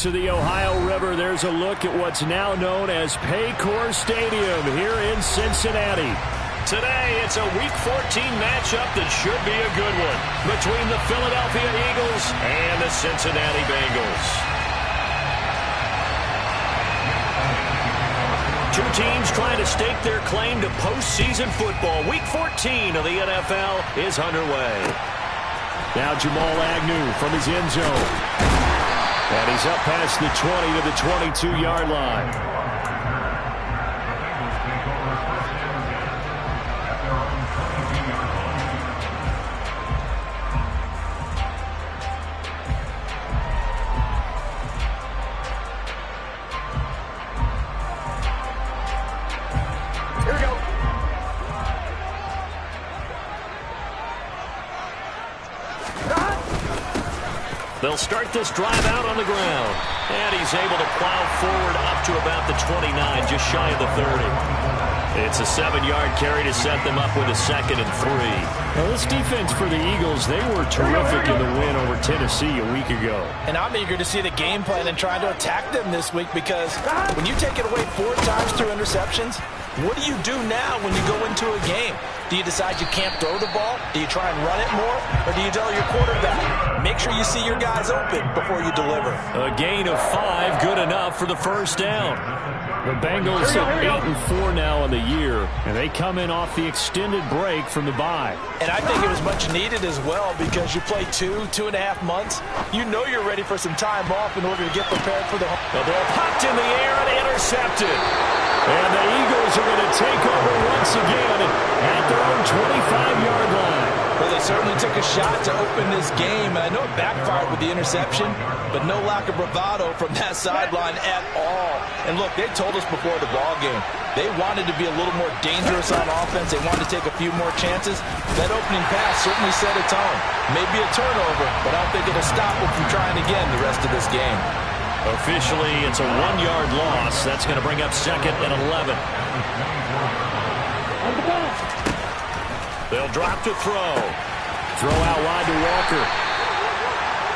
banks of the Ohio River, there's a look at what's now known as Paycor Stadium here in Cincinnati. Today, it's a Week 14 matchup that should be a good one between the Philadelphia Eagles and the Cincinnati Bengals. Two teams trying to stake their claim to postseason football. Week 14 of the NFL is underway. Now Jamal Agnew from his end zone. And he's up past the 20 to the 22-yard line. They'll start this drive out on the ground. And he's able to plow forward up to about the 29, just shy of the 30. It's a 7-yard carry to set them up with a 2nd and 3. Now, this defense for the Eagles, they were terrific in the win over Tennessee a week ago. And I'm eager to see the game plan and try to attack them this week, because when you take it away 4 times through interceptions, what do you do now when you go into a game? Do you decide you can't throw the ball? Do you try and run it more? Or do you tell your quarterback, make sure you see your guys open before you deliver? A gain of 5, good enough for the first down. The Bengals are 8-4 now in the year, and they come in off the extended break from the bye. And I think it was much needed as well, because you play 2.5 months. You know you're ready for some time off in order to get prepared for the home. The ball popped in the air and intercepted. And the Eagles are going to take over once again at their own 25-yard line. Well, they certainly took a shot to open this game. And I know it backfired with the interception, but no lack of bravado from that sideline at all. And look, they told us before the ball game, they wanted to be a little more dangerous on offense. They wanted to take a few more chances. That opening pass certainly set a tone. Maybe a turnover, but I don't think it'll stop them from trying again the rest of this game. Officially, it's a 1-yard loss. That's going to bring up 2nd and 11. They'll drop to throw. Throw out wide to Walker.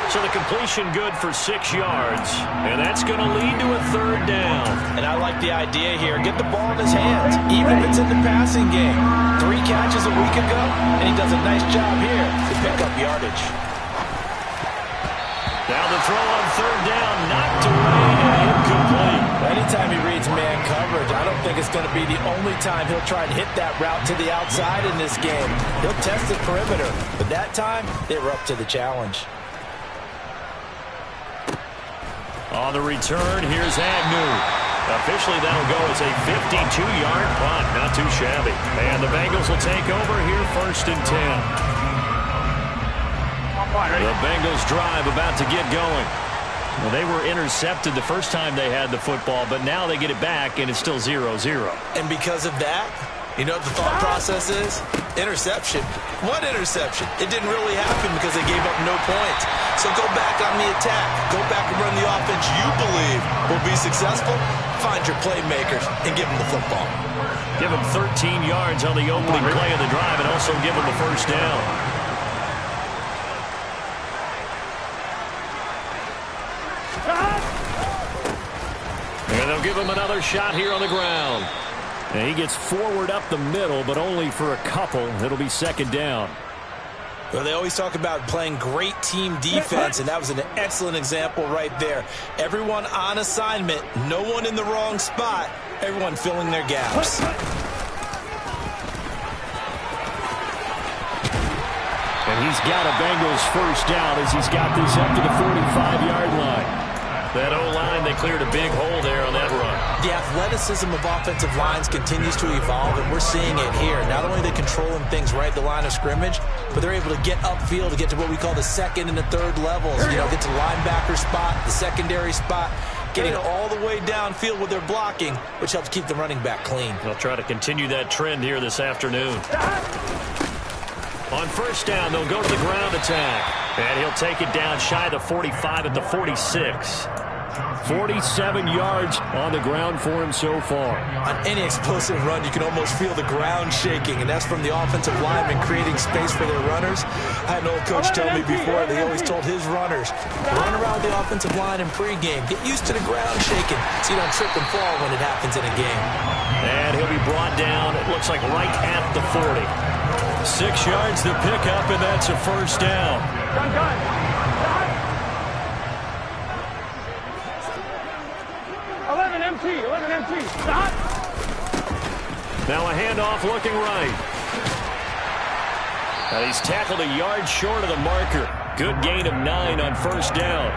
So the completion good for 6 yards. And that's going to lead to a 3rd down. And I like the idea here. Get the ball in his hands, even if it's in the passing game. 3 catches a week ago, and he does a nice job here to pick up yardage. Now the throw on 3rd down, knocked away and incomplete. Anytime he reads man coverage, I don't think it's going to be the only time he'll try and hit that route to the outside in this game. He'll test the perimeter, but that time they were up to the challenge. On the return, here's Agnew. Officially, that'll go as a 52-yard punt. Not too shabby. And the Bengals will take over here 1st and 10. The Bengals drive about to get going. Well, they were intercepted the first time they had the football, but now they get it back, and it's still 0-0. And because of that, you know what the thought process is? Interception. What interception? It didn't really happen because they gave up no points. So go back on the attack. Go back and run the offense you believe will be successful. Find your playmakers and give them the football. Give them 13 yards on the opening play of the drive and also give them the 1st down. And they'll give him another shot here on the ground. And he gets forward up the middle, but only for a couple. It'll be 2nd down. Well, they always talk about playing great team defense, and that was an excellent example right there. Everyone on assignment, no one in the wrong spot, everyone filling their gaps. And he's got a Bengals 1st down as he's got this up to the 45-yard line. That O-line, they cleared a big hole there on that run. The athleticism of offensive lines continues to evolve, and we're seeing it here. Not only are they controlling things right at the line of scrimmage, but they're able to get upfield to get to what we call the 2nd and the 3rd levels. You know, get to the linebacker spot, the secondary spot, getting all the way downfield with their blocking, which helps keep the running back clean. They'll try to continue that trend here this afternoon. On 1st down, they'll go to the ground attack. And he'll take it down shy of the 45 at the 46. 47 yards on the ground for him so far. On any explosive run, you can almost feel the ground shaking, and that's from the offensive linemen creating space for their runners. I had an old coach tell me before, they always told his runners, run around the offensive line in pregame. Get used to the ground shaking so you don't trip and fall when it happens in a game. And he'll be brought down, it looks like right at the 40. 6 yards to pick up, and that's a first down. 11 MT, stop. Now a handoff looking right. Now he's tackled a yard short of the marker. Good gain of 9 on first down.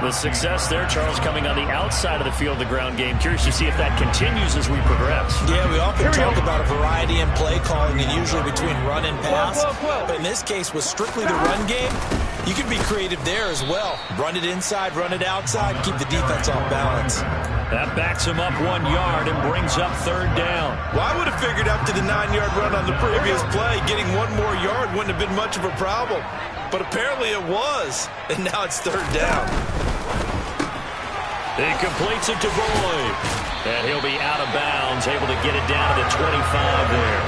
The success there, Charles, coming on the outside of the field, the ground game. Curious to see if that continues as we progress. Yeah, we often talk about a variety in play calling and usually between run and pass. But in this case, with strictly the run game, you can be creative there as well. Run it inside, run it outside, keep the defense off balance. That backs him up 1 yard and brings up third down. Well, I would have figured after the 9-yard run on the previous play, getting 1 more yard wouldn't have been much of a problem. But apparently it was, and now it's third down. He completes it to Boyd. And he'll be out of bounds, able to get it down to the 25 there.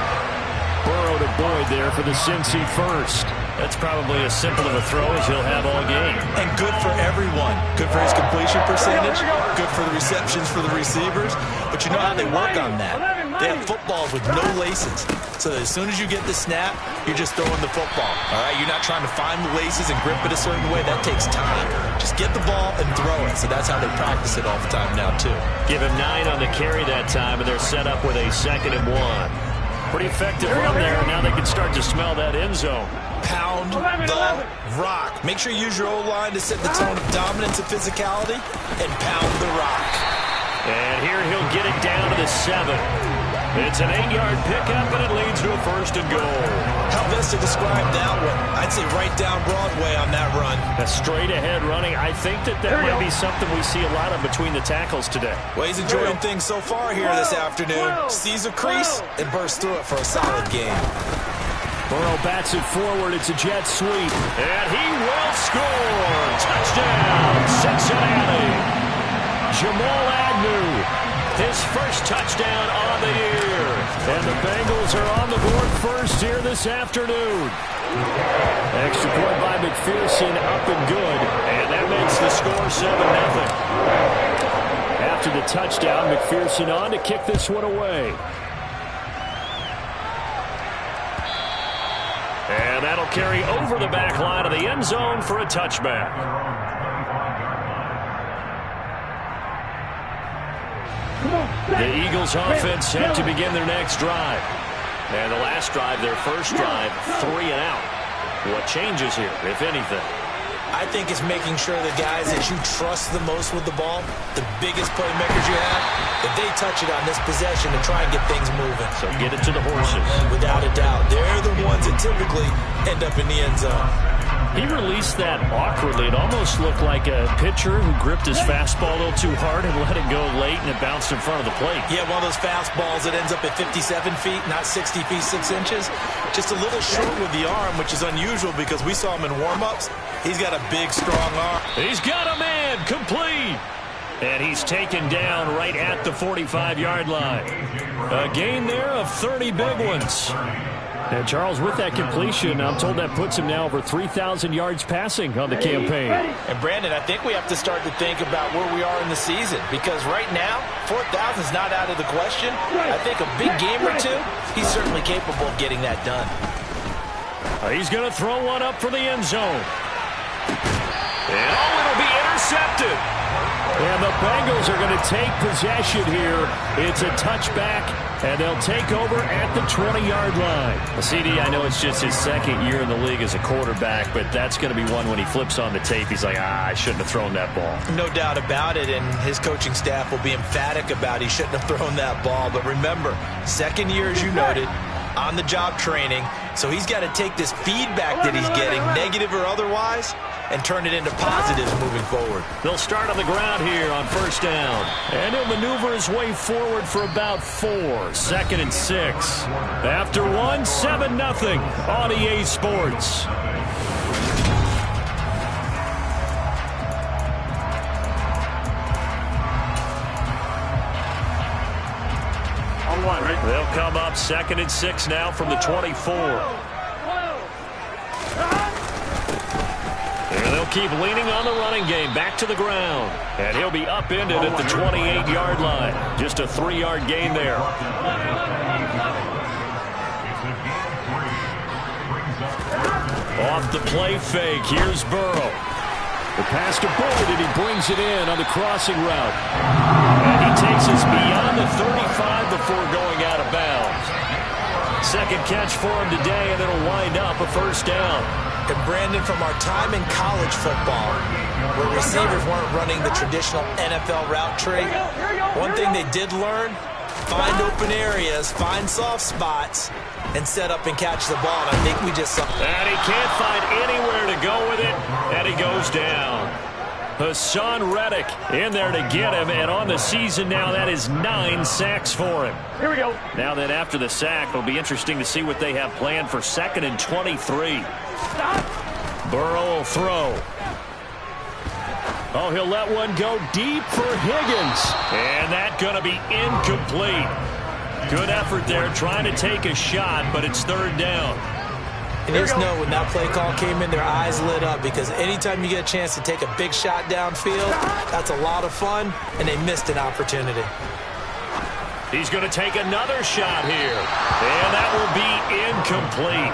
Burrow to Boyd there for the Cincy first. That's probably as simple of a throw as he'll have all game. And good for everyone. Good for his completion percentage. Good for the receptions for the receivers. But you know how they work on that. They have footballs with no laces. So that as soon as you get the snap, you're just throwing the football. All right, you're not trying to find the laces and grip it a certain way. That takes time. Just get the ball and throw it. So that's how they practice it all the time now, too. Give him 9 on the carry that time, and they're set up with a 2nd and 1. Pretty effective run there. Now they can start to smell that end zone. Pound the rock. Make sure you use your O-line to set the tone of dominance and physicality, and pound the rock. And here he'll get it down to the 7. It's an 8-yard pickup, and it leads to a 1st and goal. How best to describe that one? I'd say right down Broadway on that run. A straight-ahead running. I think that might be something we see a lot of between the tackles today. Well, he's enjoying things so far here this afternoon. Sees a crease and bursts through it for a solid game. Burrow bats it forward. It's a jet sweep. And he will score. Touchdown, Cincinnati. Jamal Agnew, his first touchdown on the year. And the Bengals are on the board first here this afternoon. Extra point by McPherson, up and good. And that makes the score 7-0. After the touchdown, McPherson on to kick this one away. And that'll carry over the back line of the end zone for a touchback. The Eagles offense set to begin their next drive. And the last drive, their first drive, 3 and out. What changes here, if anything? I think it's making sure the guys that you trust the most with the ball, the biggest playmakers you have, that they touch it on this possession and try and get things moving. So get it to the horses. Without a doubt. They're the ones that typically end up in the end zone. He released that awkwardly. It almost looked like a pitcher who gripped his fastball a little too hard and let it go late, and it bounced in front of the plate. Yeah, one of those fastballs that ends up at 57 feet, not 60 feet, 6 inches. Just a little short with the arm, which is unusual because we saw him in warm-ups. He's got a big, strong arm. He's got a man, complete. And he's taken down right at the 45-yard line. A gain there of 30 big ones. And Charles, with that completion, I'm told that puts him now over 3,000 yards passing on the campaign. And Brandon, I think we have to start to think about where we are in the season, because right now, 4,000 is not out of the question. I think a big game or two, he's certainly capable of getting that done. He's going to throw one up for the end zone. And it'll be intercepted. And the Bengals are going to take possession here. It's a touchback, and they'll take over at the 20-yard line. CD, I know it's just his 2nd year in the league as a quarterback, but that's going to be one when he flips on the tape. He's like, I shouldn't have thrown that ball. No doubt about it, and his coaching staff will be emphatic about he shouldn't have thrown that ball. But remember, 2nd year, as you noted, on-the-job training, so he's got to take this feedback that he's getting, negative or otherwise, and turn it into positives moving forward. They'll start on the ground here on first down. And he'll maneuver his way forward for about 4. 2nd and 6. After 1, 7-0 on EA Sports. one, right? They'll come up 2nd and 6 now from the 24. And they'll keep leaning on the running game. Back to the ground. And he'll be upended at the 28-yard line. Just a 3-yard gain there. Off the play fake. Here's Burrow. The pass to Boyd, and he brings it in on the crossing route. And he takes us beyond the 35 before going out of bounds. Second catch for him today, and it'll wind up a first down. And Brandon, from our time in college football, where receivers weren't running the traditional NFL route tree, one thing they did learn, find open areas, find soft spots, and set up and catch the ball. And I think we just saw. And he can't find anywhere to go with it, and he goes down. Hassan Reddick in there to get him, and on the season now, that is 9 sacks for him. Here we go. Now then, after the sack, it'll be interesting to see what they have planned for 2nd and 23. Stop. Burrow will throw. Oh, he'll let one go deep for Higgins. And that's going to be incomplete. Good effort there, trying to take a shot, but it's 3rd down. And just know, when that play call came in, their eyes lit up, because anytime you get a chance to take a big shot downfield, that's a lot of fun, and they missed an opportunity. He's going to take another shot here, and that will be incomplete.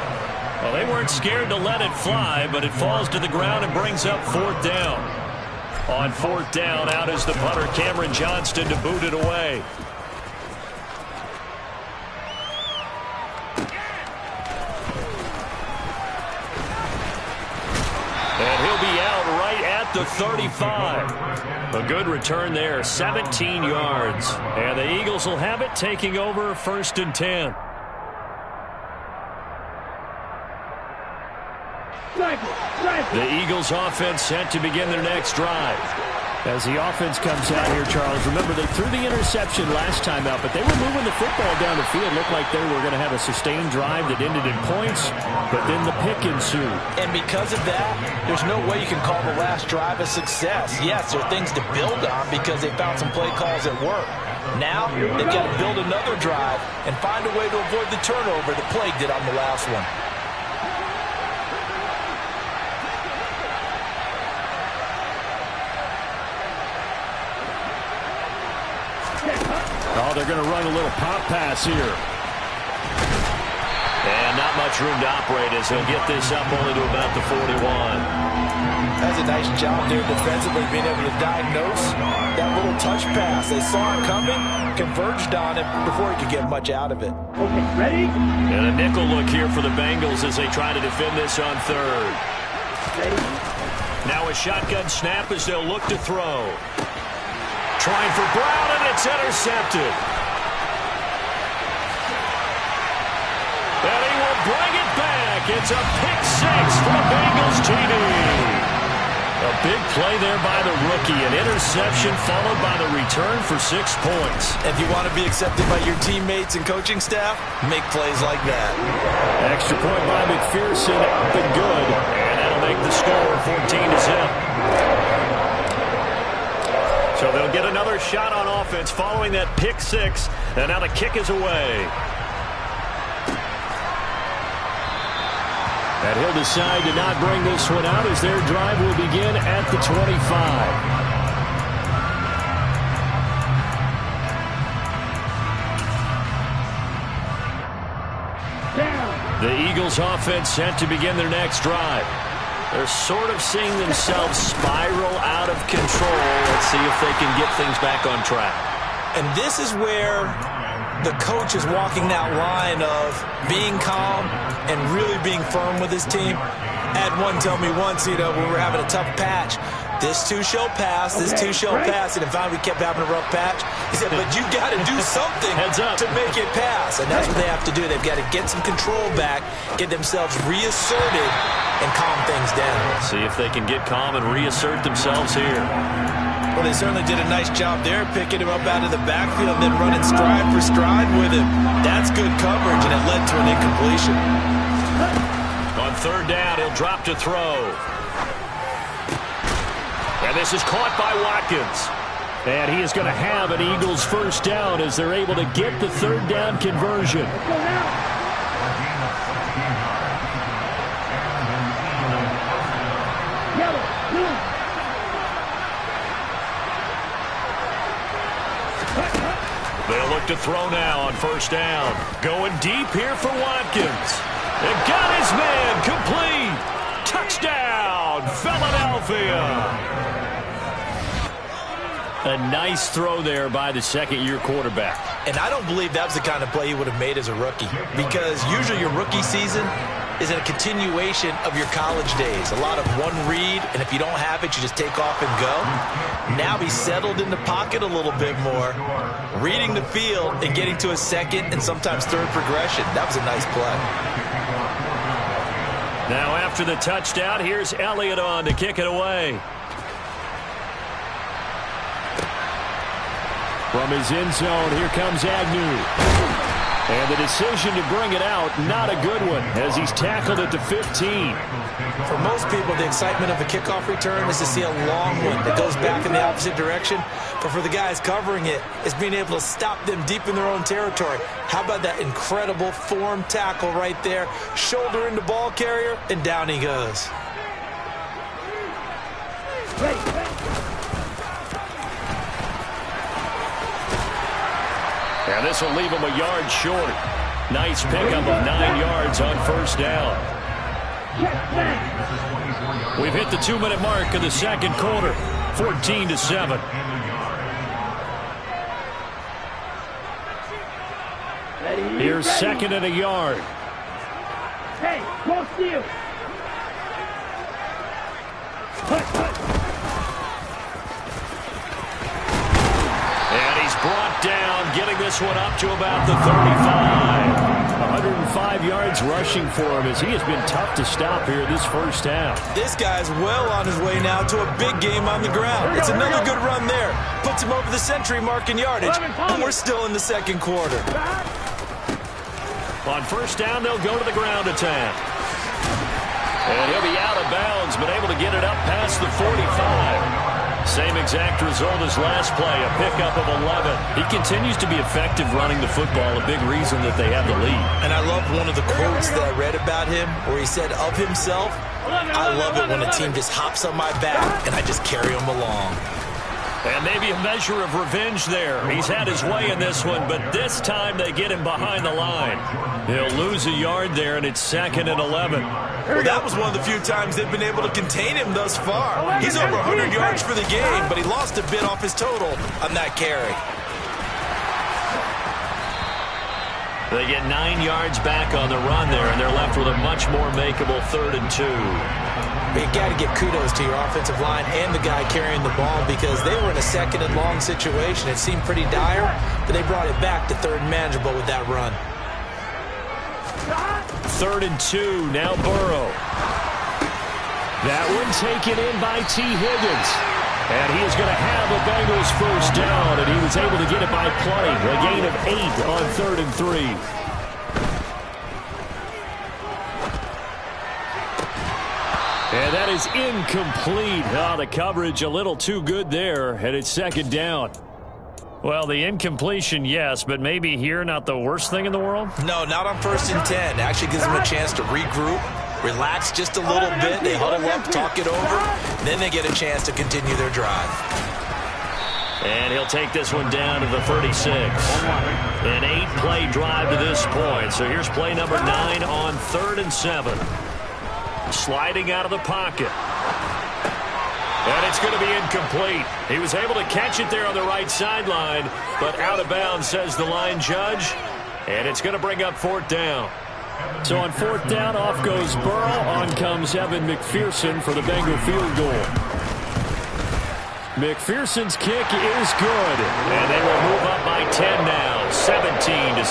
Well, they weren't scared to let it fly, but it falls to the ground and brings up 4th down. On 4th down, out is the punter, Cameron Johnston, to boot it away. And he'll be out right at the 35. A good return there, 17 yards. And the Eagles will have it, taking over 1st and 10. The Eagles offense set to begin their next drive. As the offense comes out here, Charles, remember they threw the interception last time out, but they were moving the football down the field. Looked like they were going to have a sustained drive that ended in points, but then the pick ensued. And because of that, there's no way you can call the last drive a success. Yes, there are things to build on because they found some play calls that work. Now, they've got to build another drive and find a way to avoid the turnover that plagued it on the last one. Oh, they're going to run a little pop pass here. And not much room to operate as he'll get this up only to about the 41. That's a nice job there defensively, being able to diagnose that little touch pass. They saw it coming, converged on it before he could get much out of it. Okay, ready? And a nickel look here for the Bengals as they try to defend this on 3rd. Ready? Now a shotgun snap as they'll look to throw. Trying for Brown, and it's intercepted. And he will bring it back. It's a pick 6 for the Bengals TD. A big play there by the rookie. An interception followed by the return for 6 points. If you want to be accepted by your teammates and coaching staff, make plays like that. Extra point by McPherson, up and good. And that'll make the score 14-0. So they'll get another shot on offense following that pick 6. And now the kick is away. And he'll decide to not bring this one out as their drive will begin at the 25. The Eagles offense set to begin their next drive. They're sort of seeing themselves spiral out of control. Let's see if they can get things back on track. And this is where the coach is walking that line of being calm and really being firm with his team. I had one tell me once, when we were having a tough patch, this too shall pass, this too shall pass. And in fact, we kept having a rough patch. He said, but you got to do something to make it pass. And that's what they have to do. They've got to get some control back, get themselves reasserted, and calm things down. See if they can get calm and reassert themselves here. Well, they certainly did a nice job there, picking him up out of the backfield and then running stride for stride with him. That's good coverage, and it led to an incompletion. On 3rd down, he'll drop to throw. And this is caught by Watkins. And he is going to have an Eagles first down as they're able to get the third down conversion. Let's go now. Yellow, blue. They'll look to throw now on first down. Going deep here for Watkins. It got his man complete. Touchdown, Philadelphia. A nice throw there by the second-year quarterback. And I don't believe that was the kind of play he would have made as a rookie, because usually your rookie season is a continuation of your college days. A lot of one read, and if you don't have it, you just take off and go. Now he's settled in the pocket a little bit more, reading the field and getting to a second and sometimes third progression. That was a nice play. Now after the touchdown, here's Elliott on to kick it away. From his end zone, here comes Agnew. And the decision to bring it out, not a good one, as he's tackled it to 15. For most people, the excitement of a kickoff return is to see a long one that goes back in the opposite direction. But for the guys covering it, it's being able to stop them deep in their own territory. How about that incredible form tackle right there? Shoulder into ball carrier, and down he goes. And this will leave him a yard short. Nice pickup of 9 yards on first down. We've hit the 2-minute mark of the second quarter. 14-7. Here's second and a yard. Hey, close to you. And he's brought down, getting this one up to about the 35. 105 yards rushing for him as he has been tough to stop here this first half. This guy's well on his way now to a big game on the ground. It's another good run there. Puts him over the century mark in yardage. And we're still in the second quarter. On first down, they'll go to the ground attack. And he'll be out of bounds, but able to get it up past the 45. Same exact result as last play, a pickup of 11. He continues to be effective running the football, a big reason that they have the lead. And I love one of the quotes that I read about him where he said of himself, I love it when a team just hops on my back and I just carry them along. And maybe a measure of revenge there. He's had his way in this one, but this time they get him behind the line. He'll lose a yard there, and it's second and 11. Well, that was one of the few times they've been able to contain him thus far. He's over 100 yards for the game, but he lost a bit off his total on that carry. They get 9 yards back on the run there, and they're left with a much more makeable 3rd and 2. But you got to give kudos to your offensive line and the guy carrying the ball because they were in a second and long situation. It seemed pretty dire, but they brought it back to 3rd and manageable with that run. 3rd and 2, now Burrow. That one taken in by T. Higgins. And he is going to have a Bengals first down, and he was able to get it by plenty. A gain of 8 on 3rd and 3. And that is incomplete. Oh, the coverage a little too good there, and it's second down. Well, the incompletion, yes, but maybe here not the worst thing in the world? No, not on 1st and 10. Actually gives them a chance to regroup, relax just a little bit. They huddle up, talk it over, then they get a chance to continue their drive. And he'll take this one down to the 36. An 8-play drive to this point. So here's play number 9 on 3rd and 7. Sliding out of the pocket. And it's going to be incomplete. He was able to catch it there on the right sideline, but out of bounds, says the line judge. And it's going to bring up 4th down. So on 4th down, off goes Burrow. On comes Evan McPherson for the Bengal field goal. McPherson's kick is good. And they will move up by 10 now, 17-7.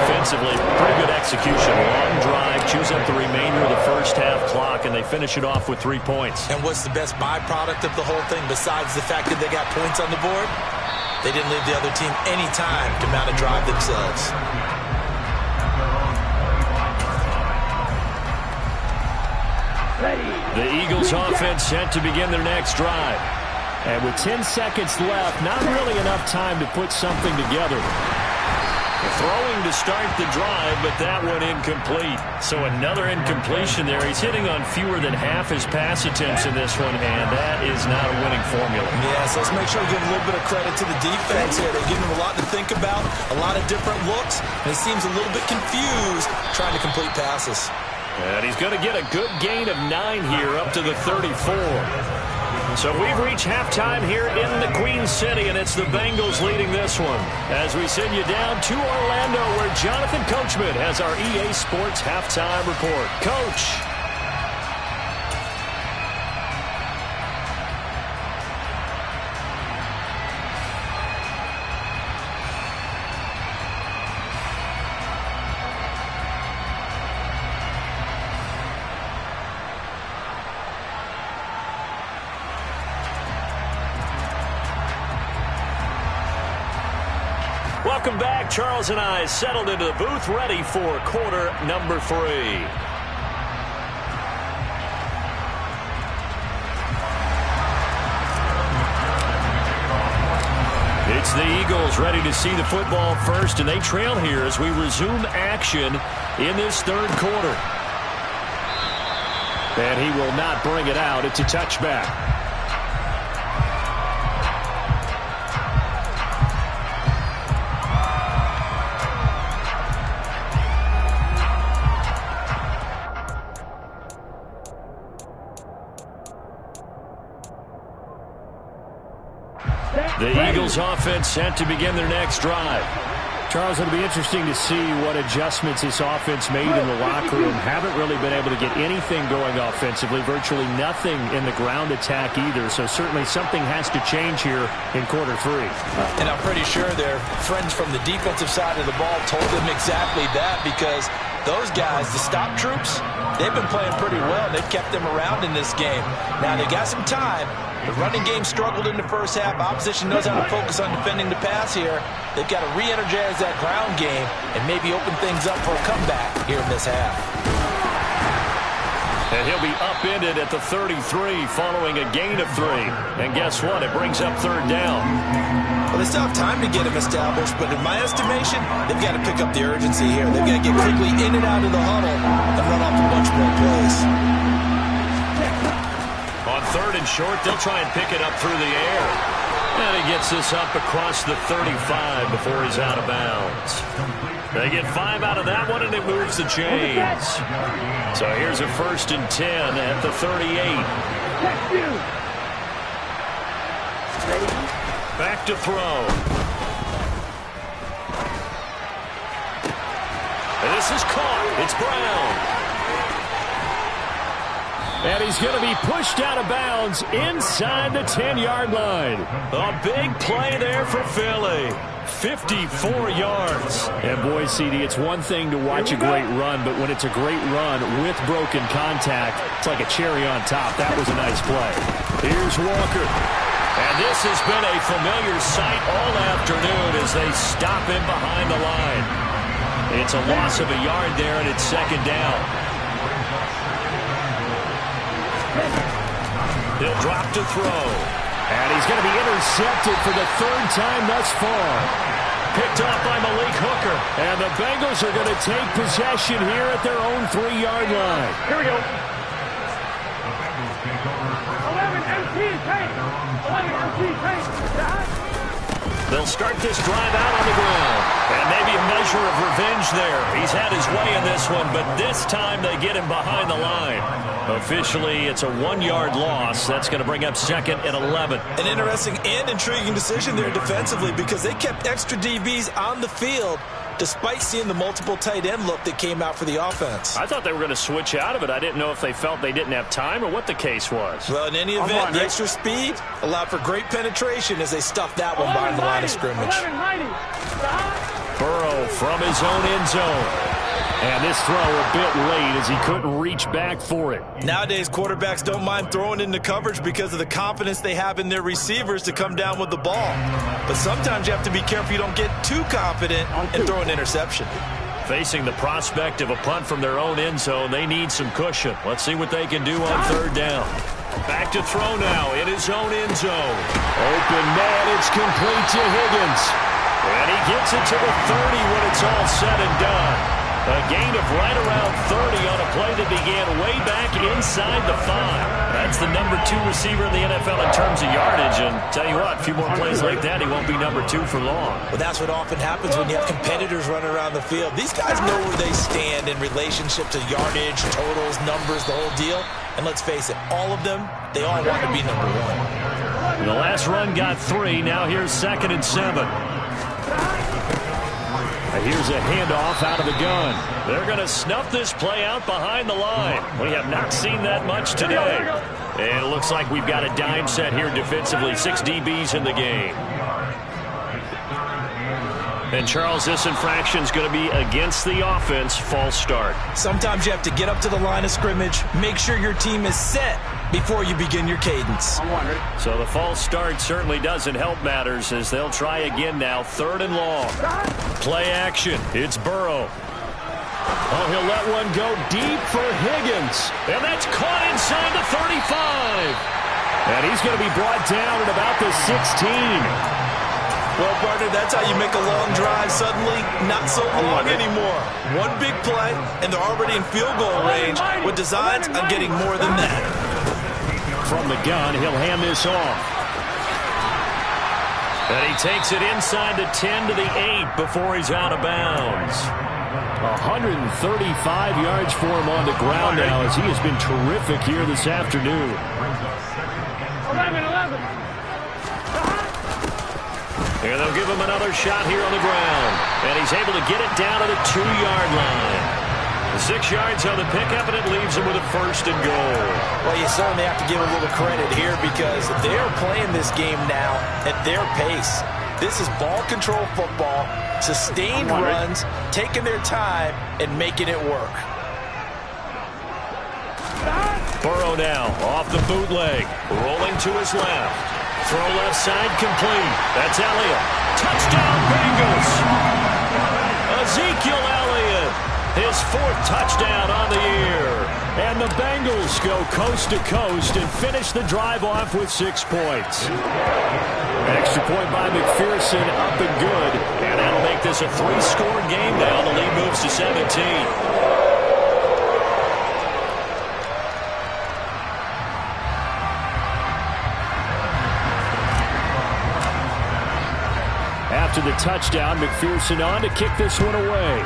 Offensively, pretty good execution. Long drive, chews up the remainder of the first half clock, and they finish it off with 3 points. And what's the best byproduct of the whole thing besides the fact that they got points on the board? They didn't leave the other team any time to mount a drive themselves. The Eagles offense set to begin their next drive. And with 10 seconds left, not really enough time to put something together. Throwing to start the drive, but that one incomplete. So another incompletion there. He's hitting on fewer than half his pass attempts in this one, and that is not a winning formula. Yeah, so let's make sure we give a little bit of credit to the defense here. They're giving him a lot to think about, a lot of different looks, and he seems a little bit confused trying to complete passes. And he's going to get a good gain of 9 here up to the 34. So we've reached halftime here in the Queen City, and it's the Bengals leading this one. As we send you down to Orlando, where Jonathan Coachman has our EA Sports halftime report. Coach. Welcome back. Charles and I settled into the booth, ready for quarter number 3. It's the Eagles ready to see the football first, and they trail here as we resume action in this third quarter. And he will not bring it out. It's a touchback. The Eagles offense set to begin their next drive. Charles, it'll be interesting to see what adjustments this offense made in the locker room. Haven't really been able to get anything going offensively, virtually nothing in the ground attack either. So certainly something has to change here in quarter 3. And I'm pretty sure their friends from the defensive side of the ball told them exactly that, because those guys, the stop troops, they've been playing pretty well. They've kept them around in this game. Now they got some time. The running game struggled in the first half. Opposition knows how to focus on defending the pass here. They've got to re-energize that ground game and maybe open things up for a comeback here in this half. And he'll be upended at the 33 following a gain of 3. And guess what? It brings up third down. Well, they still have time to get him established, but in my estimation, they've got to pick up the urgency here. They've got to get quickly in and out of the huddle and run off a bunch more plays. On third and short, they'll try and pick it up through the air. And he gets this up across the 35 before he's out of bounds. They get 5 out of that one, and it moves the chains. So here's a 1st and 10 at the 38. Back to throw. And this is caught. It's Brown. And he's going to be pushed out of bounds inside the 10-yard line. A big play there for Philly. 54 yards. And boy, CD, it's one thing to watch a great run, but when it's a great run with broken contact, it's like a cherry on top. That was a nice play. Here's Walker. And this has been a familiar sight all afternoon as they stop him behind the line. It's a loss of a yard there, and it's second down. He'll drop to throw. And he's going to be intercepted for the 3rd time thus far. Picked off by Malik Hooker. And the Bengals are going to take possession here at their own 3-yard line. Here we go. 11 MT tank. 11 MT tank. They'll start this drive out on the ground. And maybe a measure of revenge there. He's had his way in this one, but this time they get him behind the line. Officially, it's a 1-yard loss. That's going to bring up 2nd and 11. An interesting and intriguing decision there defensively, because they kept extra DBs on the field despite seeing the multiple tight end look that came out for the offense. I thought they were going to switch out of it. I didn't know if they felt they didn't have time or what the case was. Well, in any event, the extra speed allowed for great penetration as they stuffed that one behind the line of scrimmage. Burrow from his own end zone. And this throw a bit late as he couldn't reach back for it. Nowadays, quarterbacks don't mind throwing into coverage because of the confidence they have in their receivers to come down with the ball. But sometimes you have to be careful you don't get too confident and throw an interception. Facing the prospect of a punt from their own end zone, they need some cushion. Let's see what they can do on 3rd down. Back to throw now in his own end zone. Open man, it's complete to Higgins. And he gets it to the 30 when it's all said and done. A gain of right around 30 on a play that began way back inside the 5. That's the number 2 receiver in the NFL in terms of yardage. And tell you what, a few more plays like that, he won't be number 2 for long. Well, that's what often happens when you have competitors running around the field. These guys know where they stand in relationship to yardage, totals, numbers, the whole deal. And let's face it, all of them, they all want to be number 1. The last run got 3. Now here's 2nd and 7. Here's a handoff out of the gun. They're going to snuff this play out behind the line. We have not seen that much today. And it looks like we've got a dime set here defensively. 6 DBs in the game. And, Charles, this infraction's going to be against the offense. False start. Sometimes you have to get up to the line of scrimmage, make sure your team is set before you begin your cadence. So the false start certainly doesn't help matters as they'll try again now. 3rd and long. Play action. It's Burrow. Oh, he'll let one go deep for Higgins. And that's caught inside the 35. And he's going to be brought down at about the 16. Well, partner, that's how you make a long drive suddenly not so long anymore. One big play, and they're already in field goal range with designs on getting more than that. From the gun, he'll hand this off. And he takes it inside the 10 to the 8 before he's out of bounds. 135 yards for him on the ground now as he has been terrific here this afternoon. 11. And they'll give him another shot here on the ground. And he's able to get it down to the 2-yard line. 6 yards on the pickup, and it leaves him with a 1st and goal. Well, you certainly have to give a little credit here because they're playing this game now at their pace. This is ball control football, sustained runs, taking their time, and making it work. Burrow now off the bootleg, rolling to his left. Throw left side complete. That's Elliott. Touchdown Bengals. Ezekiel Elliott. His 4th touchdown on the year. And the Bengals go coast to coast and finish the drive off with 6 points. Extra point by McPherson, up and good. And that'll make this a 3-score game now. The lead moves to 17. After the touchdown, McPherson on to kick this one away.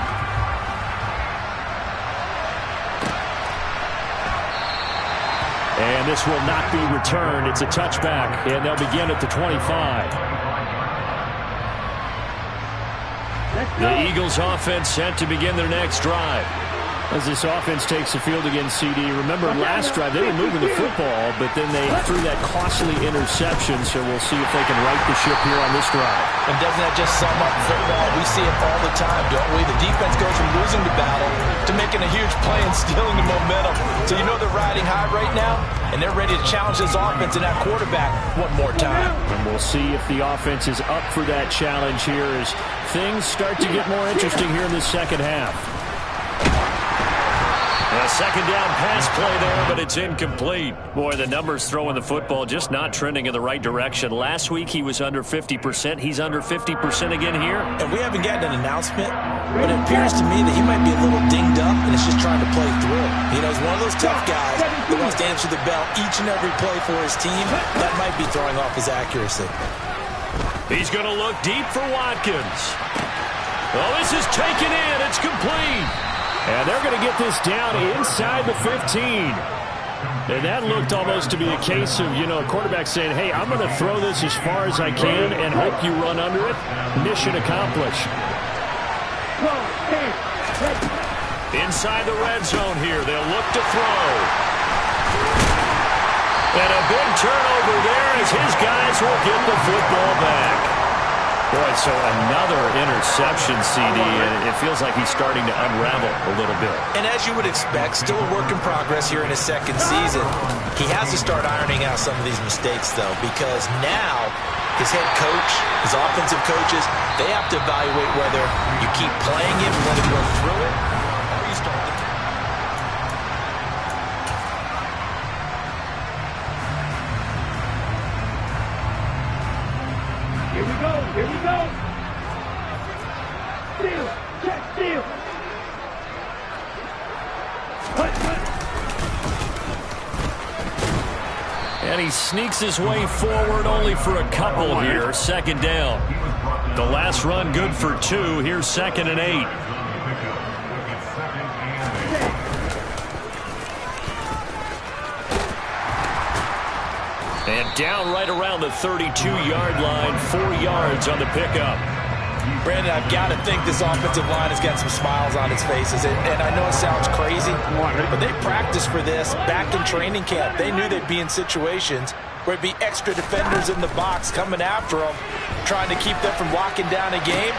And this will not be returned. It's a touchback, and they'll begin at the 25. The Eagles offense set to begin their next drive. As this offense takes the field against CD, remember last drive they were moving the football, but then they threw that costly interception, so we'll see if they can right the ship here on this drive. And doesn't that just sum up football? We see it all the time, don't we? The defense goes from losing the battle to making a huge play and stealing the momentum. So you know they're riding high right now, and they're ready to challenge this offense and that quarterback one more time. And we'll see if the offense is up for that challenge here as things start to get more interesting here in the second half. A 2nd down pass play there, but it's incomplete. Boy, the numbers throwing the football just not trending in the right direction. Last week he was under 50%. He's under 50% again here. And we haven't gotten an announcement, but it appears to me that he might be a little dinged up and is just trying to play through. You know, he's one of those tough guys that wants to answer the bell each and every play for his team. That might be throwing off his accuracy. He's going to look deep for Watkins. Oh, this is taken in. It's complete. And they're going to get this down inside the 15. And that looked almost to be a case of, you know, a quarterback saying, hey, I'm going to throw this as far as I can and hope you run under it. Mission accomplished. Inside the red zone here. They'll look to throw. And a big turnover there as his guys will get the football back. Boy, so another interception, CD, and it feels like he's starting to unravel a little bit. And as you would expect, still a work in progress here in his 2nd season. He has to start ironing out some of these mistakes, though, because now his head coach, his offensive coaches, they have to evaluate whether you keep playing it, let him go through it, or you start to... Here we go. Steal. Check steal. And he sneaks his way forward only for a couple here. Second down. The last run good for 2. Here's 2nd and 8. And down right around the 32-yard line. 4 yards on the pickup. Brandon, I've got to think this offensive line has got some smiles on its faces. And I know it sounds crazy, but they practiced for this back in training camp. They knew they'd be in situations where it'd be extra defenders in the box coming after them, trying to keep them from locking down a game.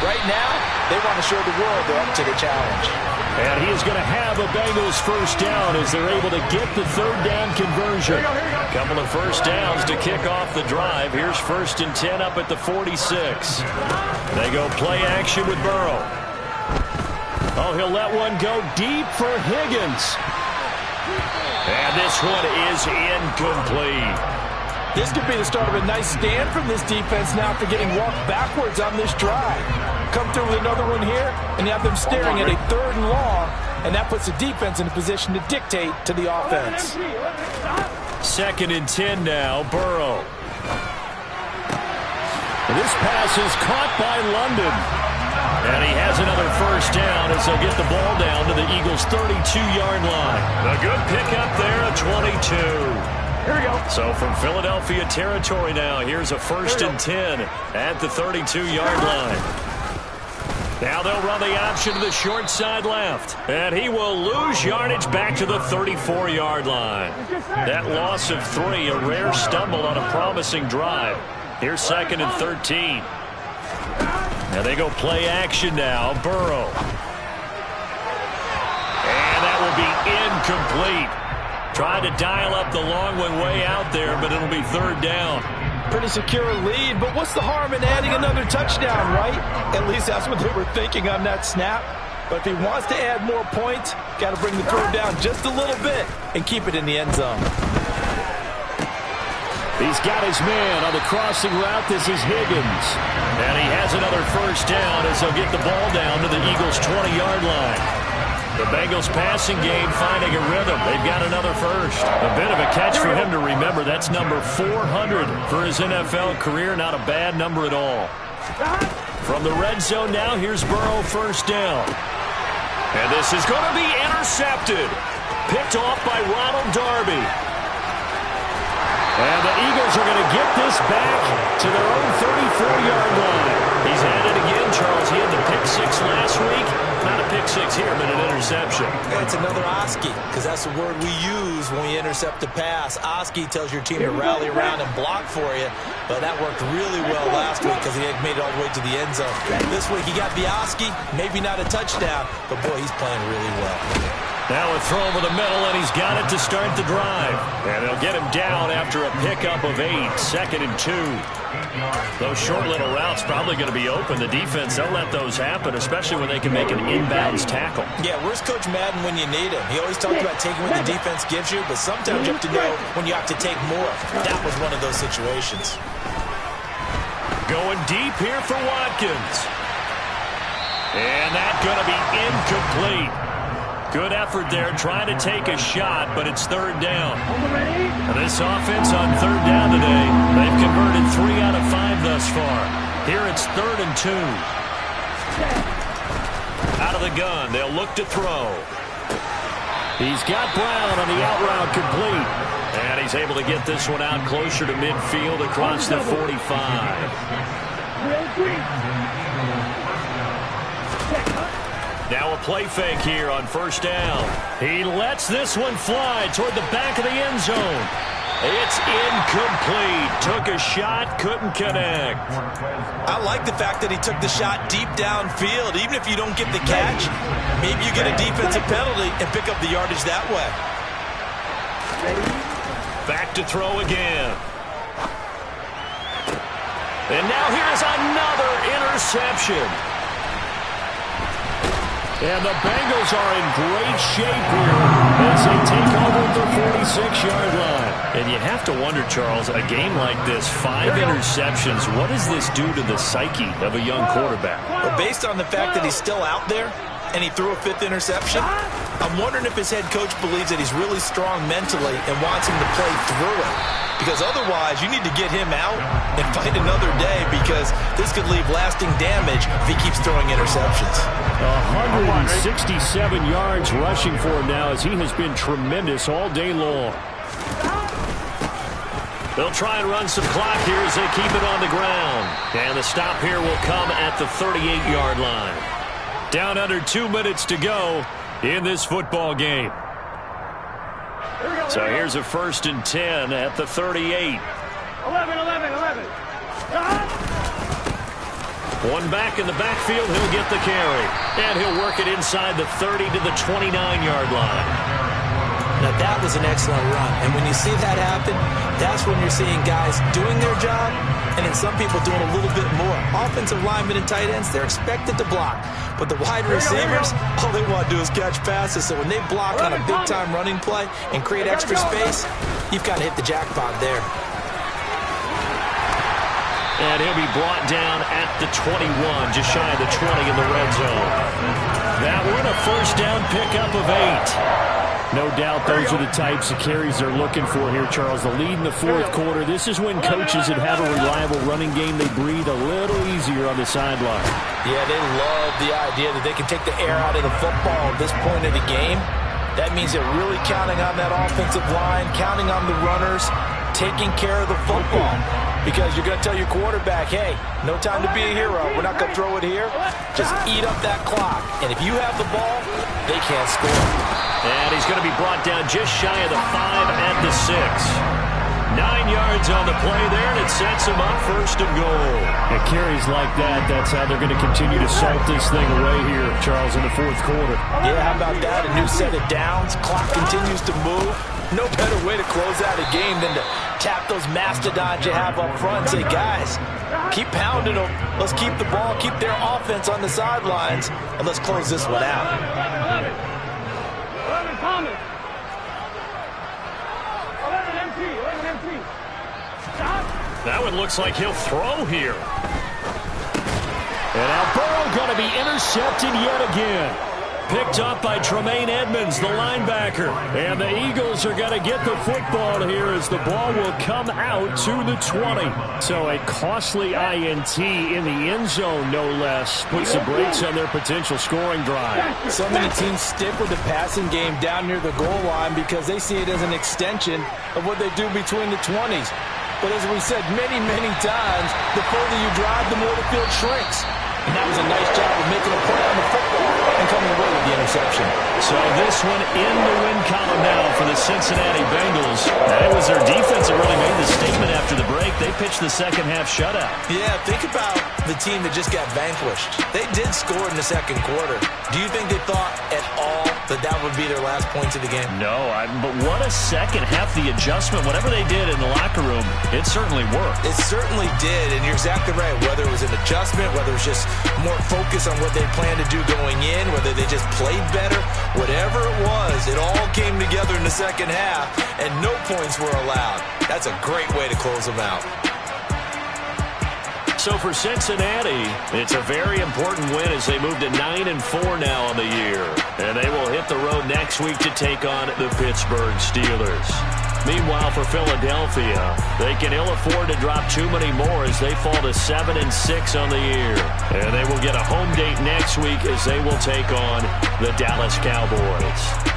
Right now, they want to show the world they're up to the challenge. And he is going to have a Bengals first down as they're able to get the 3rd down conversion. A couple of first downs to kick off the drive. Here's 1st and 10 up at the 46. They go play action with Burrow. Oh, he'll let one go deep for Higgins. And this one is incomplete. This could be the start of a nice stand from this defense now after getting walked backwards on this drive. Come through with another one here, and you have them staring at a 3rd and long, and that puts the defense in a position to dictate to the offense. 2nd and 10 now, Burrow. This pass is caught by London. And he has another first down as they'll get the ball down to the Eagles' 32-yard line. A good pickup there, a 22. Here we go. So from Philadelphia territory now, here's a 1st and 10 at the 32-yard line. Now they'll run the option to the short side left. And he will lose yardage back to the 34-yard line. That loss of 3, a rare stumble on a promising drive. Here's 2nd and 13. Now they go play action now. Burrow. And that will be incomplete. Tried to dial up the long one way out there, but it'll be 3rd down. Pretty secure lead, but what's the harm in adding another touchdown, right? At least that's what they were thinking on that snap. But if he wants to add more points, got to bring the throw down just a little bit and keep it in the end zone. He's got his man on the crossing route. This is Higgins. And he has another first down as they'll get the ball down to the Eagles' 20-yard line. The Bengals passing game finding a rhythm. They've got another first. A bit of a catch for him to remember. That's number 400 for his NFL career. Not a bad number at all. From the red zone now, here's Burrow, first down. And this is going to be intercepted. Picked off by Ronald Darby. And the Eagles are going to get this back to their own 34-yard line. He's at it again, Charles. He had the pick 6 last week. Not a pick 6 here, but an interception. It's another Oski, because that's the word we use when we intercept a pass. Oski tells your team to rally around and block for you, but that worked really well last week because he had made it all the way to the end zone. This week he got the Oski, maybe not a touchdown, but boy, he's playing really well. Now a throw over the middle, and he's got it to start the drive. And they'll get him down after a pickup of 8, 2nd and 2. Those short little routes probably going to be open. The defense, they'll let those happen, especially when they can make an inbounds tackle. Yeah, where's Coach Madden when you need him? He always talks about taking what the defense gives you, but sometimes you have to know when you have to take more. That was one of those situations. Going deep here for Watkins. And that's going to be incomplete. Good effort there, trying to take a shot, but it's 3rd down. This offense on 3rd down today, they've converted 3 out of 5 thus far. Here it's 3rd and 2. Out of the gun, they'll look to throw. He's got Brown on the out route complete. And he's able to get this one out closer to midfield across the 45. Now a play fake here on 1st down. He lets this one fly toward the back of the end zone. It's incomplete. Took a shot, couldn't connect. I like the fact that he took the shot deep downfield. Even if you don't get the catch, maybe you get a defensive penalty and pick up the yardage that way. Back to throw again. And now here's another interception. And the Bengals are in great shape here as they take over at the 46-yard line. And you have to wonder, Charles, a game like this, 5 interceptions, what does this do to the psyche of a young quarterback? Well, based on the fact that he's still out there and he threw a 5th interception, I'm wondering if his head coach believes that he's really strong mentally and wants him to play through it. Because otherwise, you need to get him out and fight another day, because this could leave lasting damage if he keeps throwing interceptions. 167 yards rushing for him now, as he has been tremendous all day long. They'll try and run some clock here as they keep it on the ground. And the stop here will come at the 38-yard line. Down under 2 minutes to go in this football game. So here's a 1st and 10 at the 38. 11. One back in the backfield, he'll get the carry. And he'll work it inside the 30 to the 29-yard line. Now, that was an excellent run. And when you see that happen, that's when you're seeing guys doing their job and then some people doing a little bit more. Offensive linemen and tight ends, they're expected to block. But the wide receivers, all they want to do is catch passes. So when they block on a big-time running play and create extra space, you've got to hit the jackpot there. And he'll be brought down at the 21, just shy of the 20 in the red zone. That one, a 1st down pickup of 8. No doubt those are the types of carries they're looking for here, Charles. The lead in the 4th quarter. This is when coaches that have a reliable running game, they breathe a little easier on the sideline. Yeah, they love the idea that they can take the air out of the football at this point of the game. That means they're really counting on that offensive line, counting on the runners, taking care of the football. Because you're going to tell your quarterback, hey, no time to be a hero. We're not going to throw it here. Just eat up that clock. And if you have the ball, they can't score. And he's going to be brought down just shy of the 5 at the 6. 9 yards on the play there, and it sets him up 1st and goal. At carries like that, that's how they're going to continue to salt this thing away here, Charles, in the 4th quarter. Yeah, how about that? A new set of downs. Clock continues to move. No better way to close out a game than to tap those mastodons you have up front and say, guys, keep pounding them. Let's keep the ball, keep their offense on the sidelines, and let's close this one out. 11 Thomas. 11 MT. Stop. That one looks like he'll throw here. And now Burrow going to be intercepted yet again. Picked up by Tremaine Edmonds, the linebacker. And the Eagles are going to get the football here as the ball will come out to the 20. So a costly INT in the end zone, no less, puts the brakes on their potential scoring drive. So many teams stick with the passing game down near the goal line because they see it as an extension of what they do between the 20s. But as we said many, many times, the further you drive, the more the field shrinks. And that was a nice job of making a play on the football and coming away with the interception. So this one in the win column now for the Cincinnati Bengals. It was their defense that really made the statement after the break. They pitched the second half shutout. Yeah, think about the team that just got vanquished. They did score in the 2nd quarter. Do you think they thought at all that that would be their last points of the game? No, but what a second half. The adjustment, whatever they did in the locker room, it certainly worked. It certainly did, and you're exactly right. Whether it was an adjustment, whether it was just more focus on what they planned to do going in, whether they just played better, whatever it was, it all came together in the second half, and no points were allowed. That's a great way to close them out. So for Cincinnati, it's a very important win as they move to 9-4 now on the year. And they will hit the road next week to take on the Pittsburgh Steelers. Meanwhile, for Philadelphia, they can ill afford to drop too many more as they fall to 7-6 on the year. And they will get a home date next week as they will take on the Dallas Cowboys.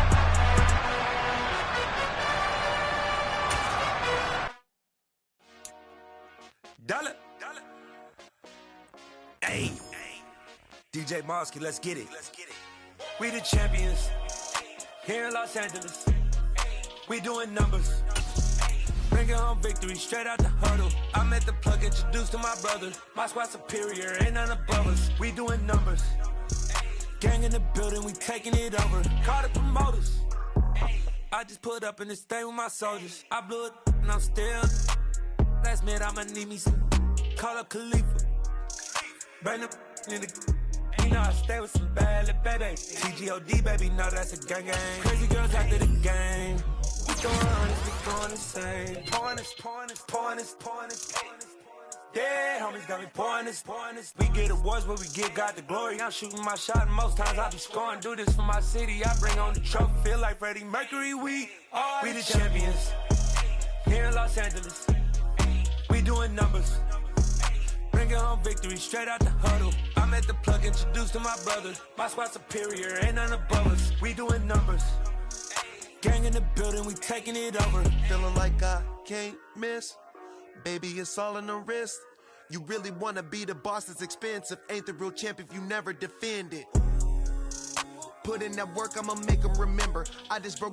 Hey, DJ Mosky, let's get it. We the champions here in Los Angeles. We doing numbers. Bringing home victory straight out the huddle. I'm at the plug, introduced to my brother. My squad superior, ain't none above us. We doing numbers. Gang in the building, we taking it over. Call the promoters. I just put up in this thing with my soldiers. I blew it and I'm still. Last minute I'ma need me some. Call up Khalifa. Bring the in the. You know I stay with some bad little baby. TGOD, baby, know that's a gang gang. Crazy girls after the game. We going honest, we going insane. Pouring this. Yeah, homies got me pouring this. We get awards, but we give God the glory. I'm shooting my shot, and most times I be scoring. Do this for my city, I bring on the trophy. Feel like Freddie Mercury, we the champions. Here in Los Angeles, we doing numbers. Bringing home victory straight out the huddle. I'm at the plug, introduced to my brothers. My squad superior, ain't none above us. We doing numbers. Gang in the building, we taking it over. Feeling like I can't miss. Baby, it's all in the wrist. You really wanna be the boss, it's expensive. Ain't the real champ if you never defend it. Put in that work, I'ma make them remember. I just broke